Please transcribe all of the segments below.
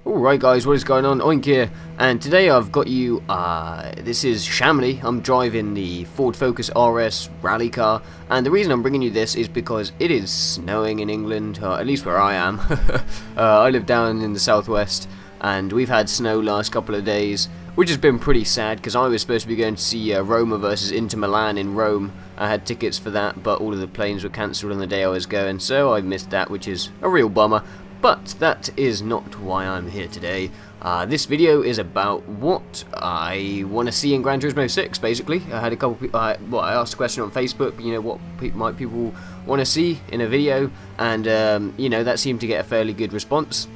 Alright guys, what is going on? Oink here, and today I've got you, this is Chamonix. I'm driving the Ford Focus RS rally car, and the reason I'm bringing you this is because it is snowing in England, at least where I am. I live down in the southwest, and we've had snow last couple of days, which has been pretty sad, because I was supposed to be going to see Roma versus Inter Milan in Rome. I had tickets for that, but all of the planes were cancelled on the day I was going, so I missed that, which is a real bummer. But that is not why I'm here today. This video is about what I want to see in Gran Turismo 6, basically. I had a couple I asked a question on Facebook, you know, what might people want to see in a video, and, you know, that seemed to get a fairly good response.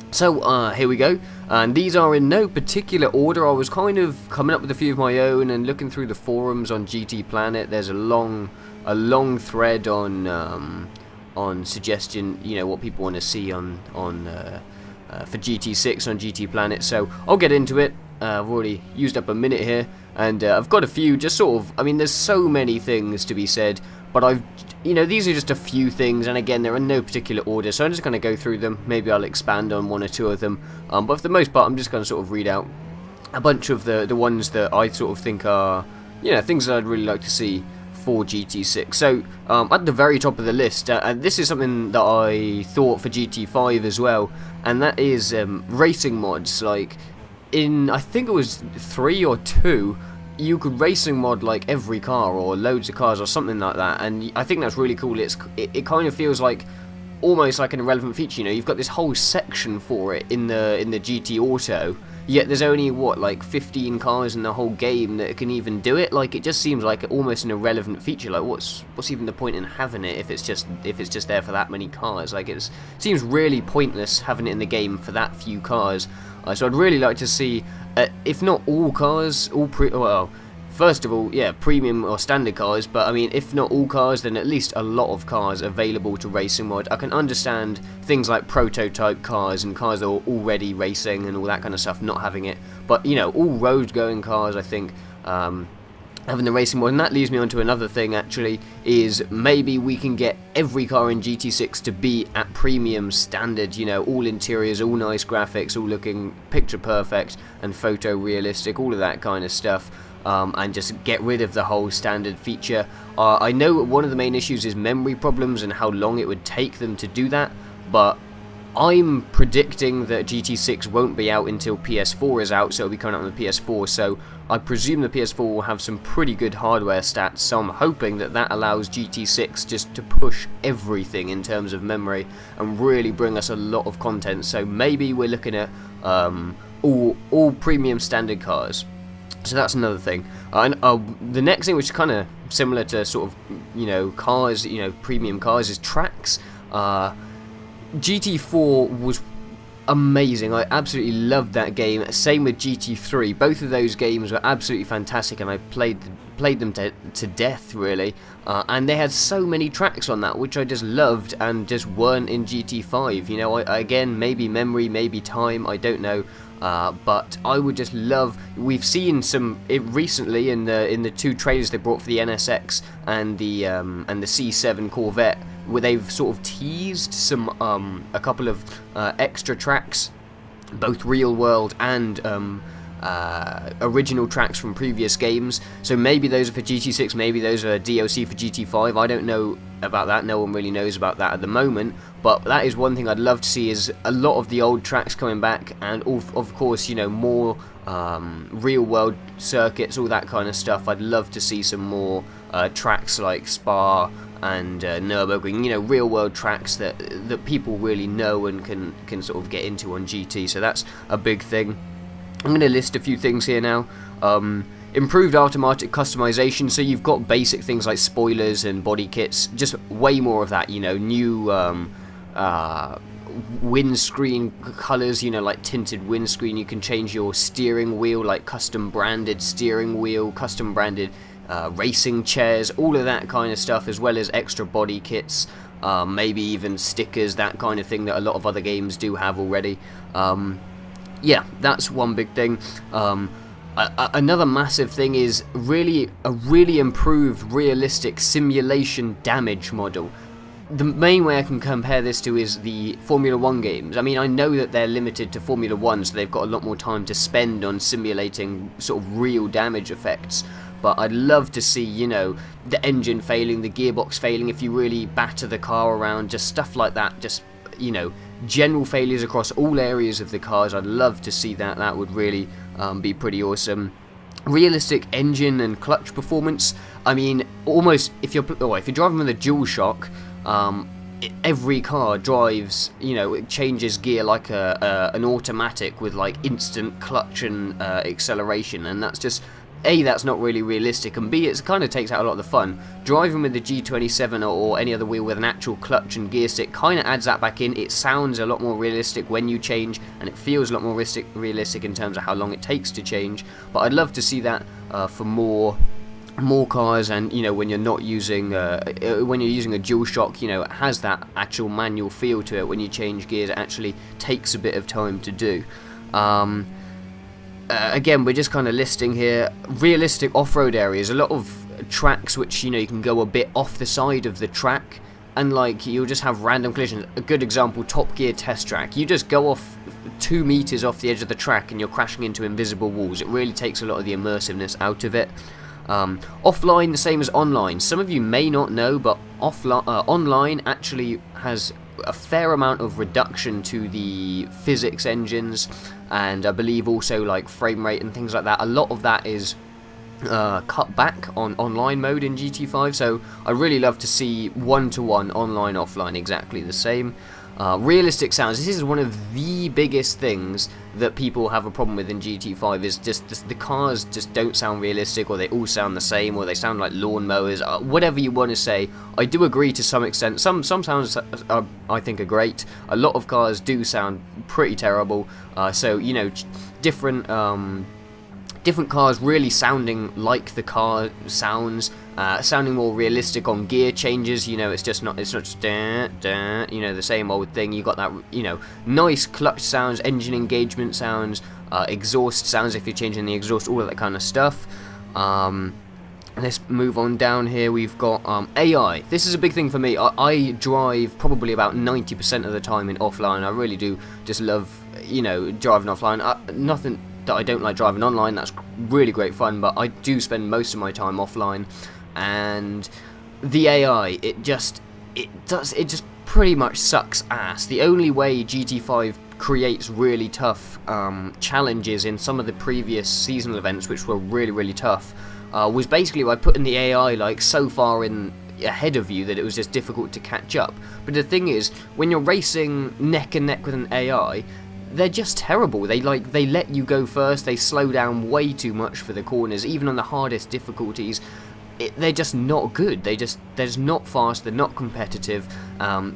So, here we go, and these are in no particular order. I was kind of coming up with a few of my own and looking through the forums on GT Planet. There's a long thread on suggestion, you know, what people want to see for GT6 on GT Planet, so I'll get into it. I've already used up a minute here, and I've got a few, just sort of, I mean, there's so many things to be said, but you know, these are just a few things, and again, they're in no particular order, so I'm just going to go through them. Maybe I'll expand on one or two of them, but for the most part, I'm just going to sort of read out a bunch of the ones that I sort of think are, you know, things that I'd really like to see for GT6. So at the very top of the list, and this is something that I thought for GT5 as well, and that is racing mods. Like I think it was 3 or 2, you could racing mod like every car or loads of cars or something like that, and I think that's really cool. It kind of feels like almost like an irrelevant feature. You know, you've got this whole section for it in the GT Auto, yet there's only what, like 15 cars in the whole game that can even do it. Like, it just seems like almost an irrelevant feature. Like, what's even the point in having it if it's just there for that many cars? Like, it seems really pointless having it in the game for that few cars. So I'd really like to see, if not all cars, well, first of all, yeah, premium or standard cars, but I mean, if not all cars, then at least a lot of cars available to racing mod. I can understand things like prototype cars and cars that are already racing and all that kind of stuff not having it, but you know, all road going cars, I think, having the racing mod. And that leads me on to another thing, actually, is maybe we can get every car in GT6 to be at premium standard, you know, all interiors, all nice graphics, all looking picture perfect and photorealistic, all of that kind of stuff. And just get rid of the whole standard feature. I know one of the main issues is memory problems and how long it would take them to do that, but I'm predicting that GT6 won't be out until PS4 is out, so it'll be coming out on the PS4, so I presume the PS4 will have some pretty good hardware stats, so I'm hoping that that allows GT6 just to push everything in terms of memory and really bring us a lot of content. So maybe we're looking at all premium standard cars. So that's another thing. The next thing, which is kind of similar to sort of, you know, cars, you know, premium cars, is tracks. GT4 was amazing. I absolutely loved that game. Same with GT3. Both of those games were absolutely fantastic, and I played them to death, really. And they had so many tracks on that, which I just loved, and just weren't in GT5. You know, again, maybe memory, maybe time, I don't know. But I would just love. We've seen some recently in the 2 trailers they brought for the NSX and the C7 Corvette, where they've sort of teased some a couple of extra tracks, both real world and original tracks from previous games. So maybe those are for GT6, maybe those are DLC for GT5. I don't know about that. No one really knows about that at the moment, but that is one thing I'd love to see, is a lot of the old tracks coming back, and of course, you know, more real world circuits, all that kind of stuff. I'd love to see some more tracks like Spa and Nürburgring, you know, real world tracks that people really know and can sort of get into on GT. So that's a big thing. I'm going to list a few things here now. Improved automatic customization, so you've got basic things like spoilers and body kits, just way more of that, you know, new windscreen colours, you know, like tinted windscreen. You can change your steering wheel, like custom branded steering wheel, custom branded racing chairs, all of that kind of stuff, as well as extra body kits, maybe even stickers, that kind of thing that a lot of other games do have already. Yeah, that's one big thing. Another massive thing is a really improved realistic simulation damage model. the main way I can compare this to is the Formula 1 games. I mean, I know that they're limited to Formula 1, so they've got a lot more time to spend on simulating sort of real damage effects. But I'd love to see, you know, the engine failing, the gearbox failing if you really batter the car around, just stuff like that, just, you know, general failures across all areas of the cars. I'd love to see that. That would really be pretty awesome. Realistic engine and clutch performance. I mean, almost if you're driving with a DualShock, every car drives, you know, it changes gear like an automatic with like instant clutch and acceleration, and that's just, A, that's not really realistic, and B, it kind of takes out a lot of the fun. Driving with the G27 or any other wheel with an actual clutch and gear stick kind of adds that back in. It sounds a lot more realistic when you change, and it feels a lot more realistic in terms of how long it takes to change. But I'd love to see that for more cars, and you know, when you're not using when you're using a DualShock, you know, it has that actual manual feel to it. When you change gears, it actually takes a bit of time to do. Again, we're just kind of listing here realistic off-road areas. A lot of tracks which, you know, you can go a bit off the side of the track, and like you'll just have random collisions. A good example, Top Gear test track. You just go off 2 meters off the edge of the track and you're crashing into invisible walls. It really takes a lot of the immersiveness out of it. Offline, the same as online. Some of you may not know, but online actually has a fair amount of reduction to the physics engines, and I believe also like frame rate and things like that. A lot of that is cut back on online mode in GT5, so I really love to see one-to-one online offline exactly the same. Realistic sounds. This is one of the biggest things that people have a problem with in GT5, is just the cars just don't sound realistic, or they all sound the same, or they sound like lawnmowers, whatever you want to say. I do agree to some extent. Some sounds I think are great. A lot of cars do sound pretty terrible. So, you know, different cars really sounding like the car sounds, sounding more realistic on gear changes. You know, it's not just you know, the same old thing. You got that, you know, nice clutch sounds, engine engagement sounds, exhaust sounds if you're changing the exhaust, all of that kind of stuff. Let's move on down here. We've got AI. This is a big thing for me. I drive probably about 90% of the time in offline. I really do just love, you know, driving offline. Nothing that I don't like driving online. That's really great fun, but I do spend most of my time offline. And the AI, it just pretty much sucks ass. The only way GT5 creates really tough challenges in some of the previous seasonal events, which were really tough, was basically by putting the AI like so far ahead of you that it was just difficult to catch up. But the thing is, when you're racing neck and neck with an AI, they're just terrible. They let you go first. They slow down way too much for the corners, even on the hardest difficulties. They're just not good. They're just not fast. They're not competitive.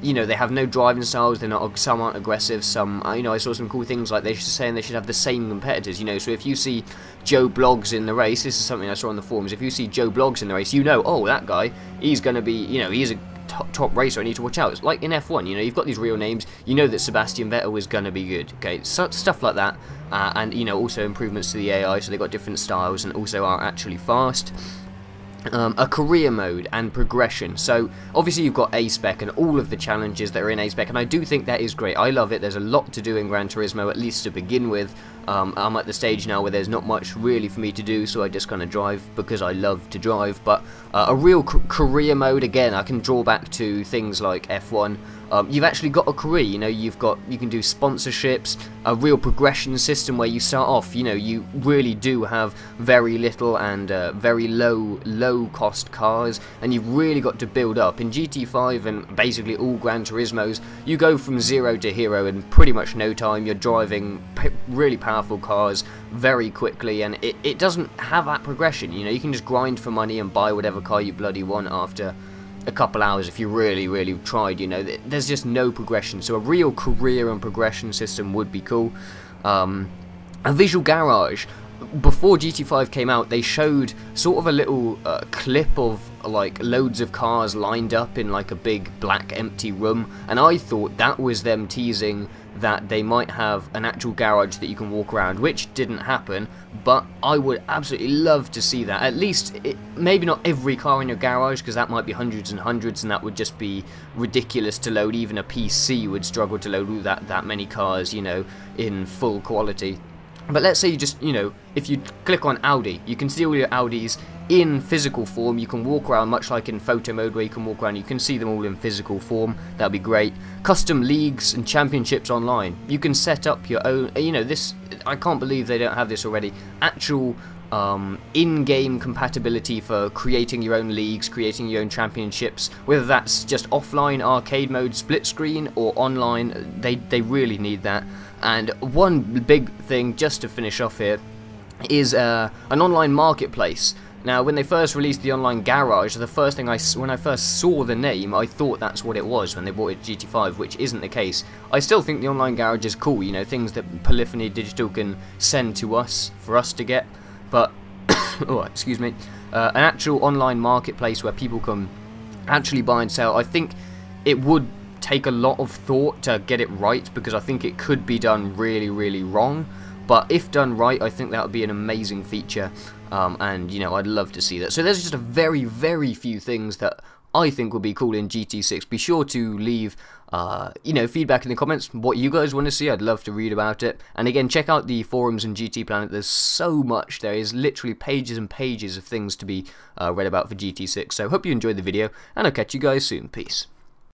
You know, they have no driving styles. Some aren't aggressive. Some, you know, I saw some cool things like they're saying they should have the same competitors. You know, so if you see Joe Bloggs in the race, this is something I saw on the forums. If you see Joe Bloggs in the race, you know, oh, that guy, he's going to be, you know, he's a top racer. I need to watch out. It's like in F1, you know, you've got these real names. You know that Sebastian Vettel is going to be good. Okay, so, stuff like that, and you know, also improvements to the AI, so they've got different styles and also are actually fast. A career mode and progression. So obviously you've got A-Spec and all of the challenges that are in A-Spec, and I do think that is great. I love it. There's a lot to do in Gran Turismo, at least to begin with. I'm at the stage now where there's not much really for me to do, so I just kind of drive because I love to drive. But a real career mode, again, I can draw back to things like F1. You've actually got a career, you know, you can do sponsorships, a real progression system where you start off, you know, you really do have very little and very low cost cars, and you've really got to build up. In GT5 and basically all Gran Turismos, you go from 0 to hero in pretty much no time. You're driving really powerful cars very quickly, and it doesn't have that progression. You know, you can just grind for money and buy whatever car you bloody want after a couple hours if you really tried. You know, there's just no progression, so a real career and progression system would be cool. A visual garage. Before GT5 came out, they showed sort of a little clip of like loads of cars lined up in like a big black empty room, and I thought that was them teasing that they might have an actual garage that you can walk around, which didn't happen, but I would absolutely love to see that. At least, maybe not every car in your garage, because that might be hundreds and hundreds, and that would just be ridiculous to load. Even a PC would struggle to load that many cars, you know, in full quality. But let's say you just, you know, if you click on Audi, you can see all your Audis in physical form. You can walk around, much like in photo mode where you can walk around, you can see them all in physical form. That'd be great. Custom leagues and championships online. You can set up your own, you know, this, I can't believe they don't have this already. Actual in-game compatibility for creating your own leagues, creating your own championships, whether that's just offline arcade mode split screen or online. They really need that. And one big thing, just to finish off here, is an online marketplace. Now, when they first released the online garage, the first thing when I first saw the name, I thought that's what it was when they bought it GT5, which isn't the case. I still think the online garage is cool, you know, things that Polyphony Digital can send to us for us to get. But, oh, excuse me, an actual online marketplace where people can actually buy and sell, I think it would take a lot of thought to get it right, because I think it could be done really, really wrong. But if done right, I think that would be an amazing feature, and, you know, I'd love to see that. So there's just a very, very few things that I think would be cool in GT6. Be sure to leave, you know, feedback in the comments, what you guys want to see. I'd love to read about it. And again, check out the forums in GT Planet. There's so much. There is literally pages and pages of things to be read about for GT6. So hope you enjoyed the video, and I'll catch you guys soon. Peace.